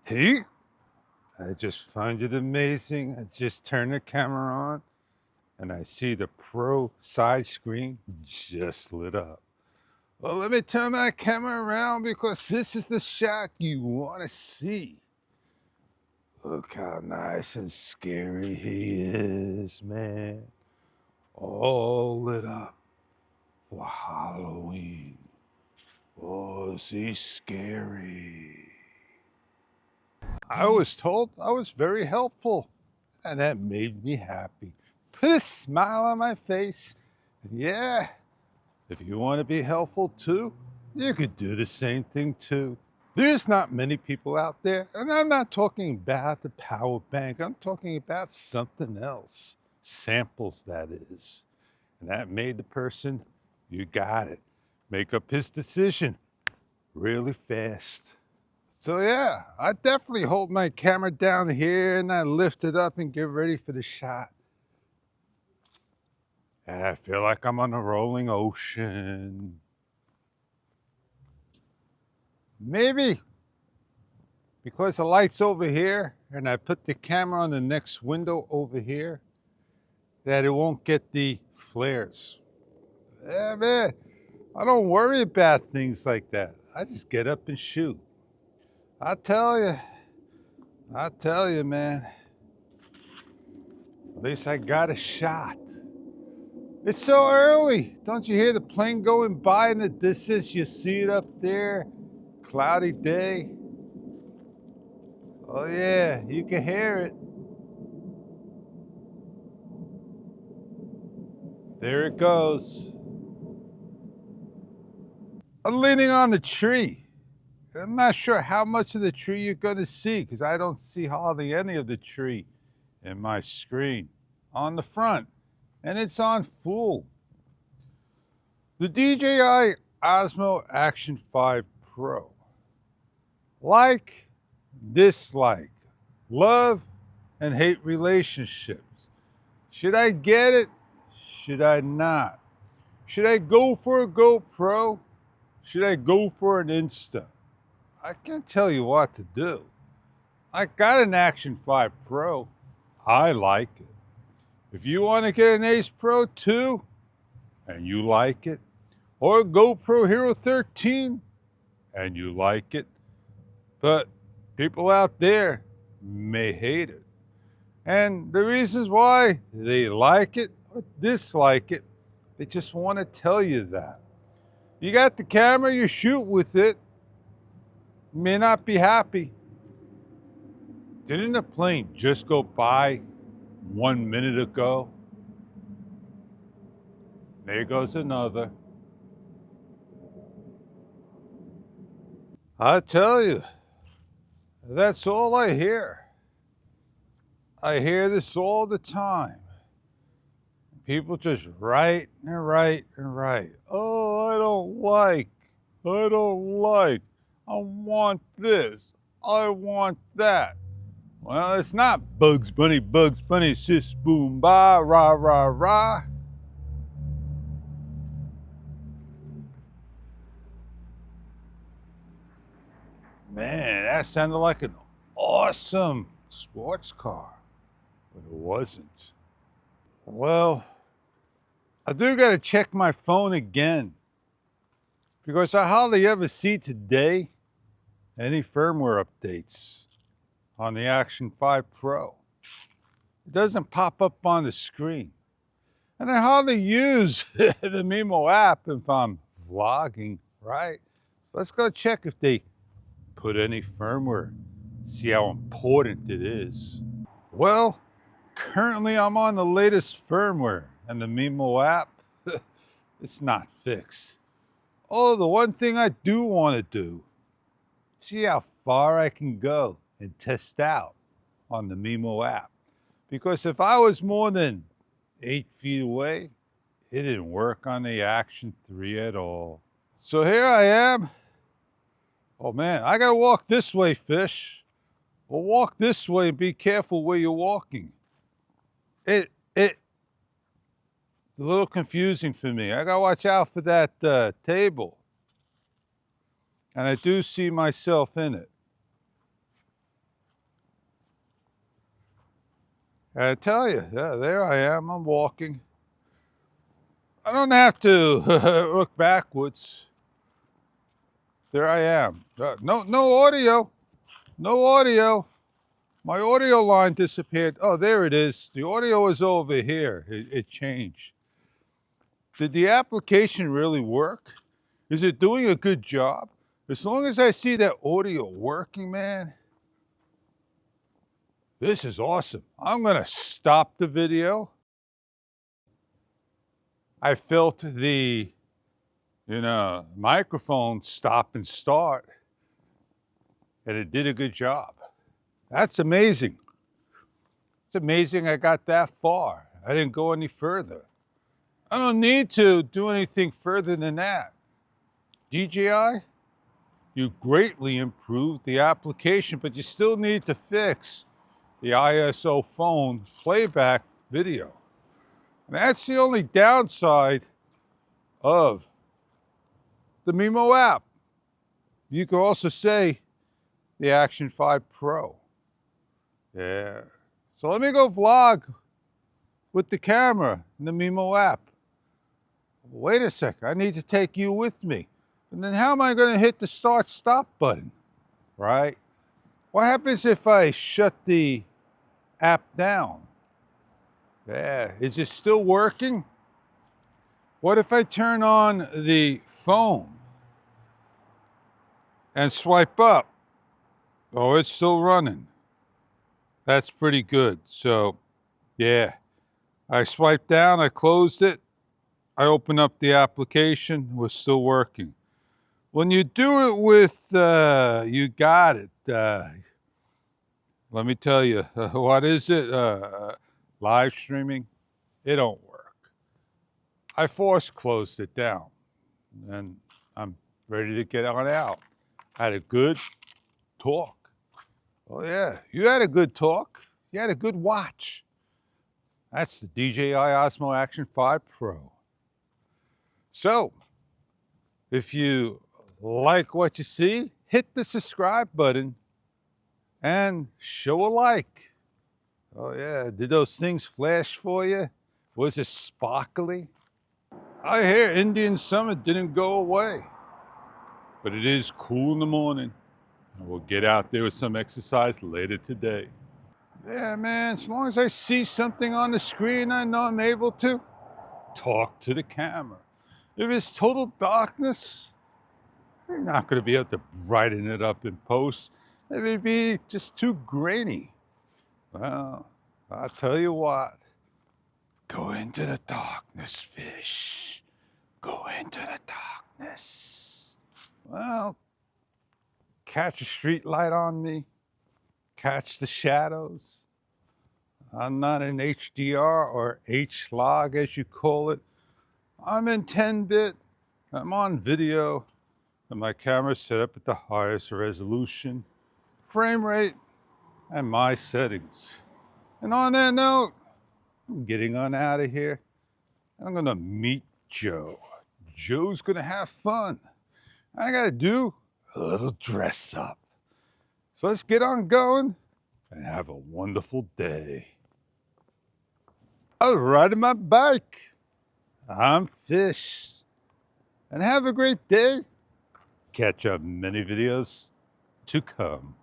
Hey, I just find it amazing. I just turn the camera on and I see the Pro side screen just lit up. Well, let me turn my camera around because this is the shot you want to see. Look how nice and scary he is, man. All lit up for Halloween. Oh, is he scary? I was told I was very helpful, and that made me happy. Put a smile on my face. And yeah, if you want to be helpful too, you could do the same thing too. There's not many people out there, and I'm not talking about the power bank. I'm talking about something else. Samples, that is. And that made the person, you got it, make up his decision really fast. So yeah, I definitely hold my camera down here and I lift it up and get ready for the shot. And I feel like I'm on a rolling ocean. Maybe because the light's over here and I put the camera on the next window over here, that it won't get the flares. Yeah, man, I don't worry about things like that. I just get up and shoot. I tell you, man, at least I got a shot. It's so early. Don't you hear the plane going by in the distance? You see it up there. Cloudy day. Oh yeah, you can hear it. There it goes. I'm leaning on the tree. I'm not sure how much of the tree you're going to see because I don't see hardly any of the tree in my screen on the front. And it's on full. The DJI Osmo Action 5 Pro. Like, dislike, love and hate relationships. Should I get it? Should I not? Should I go for a GoPro? Should I go for an Insta? I can't tell you what to do. I got an Action 5 Pro. I like it. If you want to get an Ace Pro 2 and you like it, or a GoPro Hero 13 and you like it, but people out there may hate it. And the reasons why they like it or dislike it, they just want to tell you that. You got the camera, you shoot with it, you may not be happy. Didn't a plane just go by 1 minute ago? There goes another. I tell you, that's all I hear. I hear this all the time. People just write and write and write. Oh, I don't like. I don't like. I want this. I want that. Well, it's not Bugs Bunny, sis, boom, ba, rah, rah, rah. Man, that sounded like an awesome sports car, but it wasn't. Well, I do got to check my phone again because I hardly ever see today any firmware updates on the Action 5 Pro. It doesn't pop up on the screen. And I hardly use the Mimo app if I'm vlogging, right? So let's go check if they put any firmware, see how important it is. Well, currently I'm on the latest firmware and the Mimo app, it's not fixed. Oh, the one thing I do want to do, see how far I can go and test out on the Mimo app. Because if I was more than 8 feet away, it didn't work on the Action 3 at all. So here I am. Oh man, I gotta walk this way, fish. Well, walk this way and be careful where you're walking. It's a little confusing for me. I gotta watch out for that table. And I do see myself in it. I tell you, yeah, there I am. I'm walking. I don't have to look backwards. There I am. No audio. No audio. My audio line disappeared. Oh, there it is. The audio is over here. It changed. Did the application really work? Is it doing a good job? As long as I see that audio working, man, this is awesome. I'm gonna stop the video. I felt the, microphone stop and start, and it did a good job. That's amazing. It's amazing I got that far. I didn't go any further. I don't need to do anything further than that. DJI, you greatly improved the application, but you still need to fix the ISO phone playback video. And that's the only downside of the Mimo app. You could also say the Action 5 Pro. Yeah. So let me go vlog with the camera in the Mimo app. Wait a second, I need to take you with me. And then how am I going to hit the start stop button, right? What happens if I shut the app down? Yeah, is it still working? What if I turn on the phone and swipe up? Oh, it's still running. That's pretty good. So, yeah, I swiped down, I closed it, I opened up the application, it was still working. When you do it with, you got it. Let me tell you, what is it? Live streaming? It don't work. I force closed it down, and I'm ready to get on out. I had a good talk. Oh yeah, you had a good talk. You had a good watch. That's the DJI Osmo Action 5 Pro. So, if you like what you see, hit the subscribe button and show a like. Oh yeah, did those things flash for you? Was it sparkly? I hear Indian summer didn't go away, but it is cool in the morning. And we'll get out there with some exercise later today. Yeah, man, as long as I see something on the screen, I know I'm able to talk to the camera. If it's total darkness, you're not going to be able to brighten it up in post. It would be just too grainy. Well, I'll tell you what. Go into the darkness, fish. Go into the darkness. Well, catch a street light on me. Catch the shadows. I'm not in HDR or H-log, as you call it. I'm in 10-bit. I'm on video. And my camera's set up at the highest resolution, frame rate, and my settings. And on that note, I'm getting on out of here. I'm gonna meet Joe. Joe's gonna have fun. I gotta do a little dress up. So let's get on going and have a wonderful day. I'll ride my bike. I'm Fish. And have a great day. Catch up many videos to come.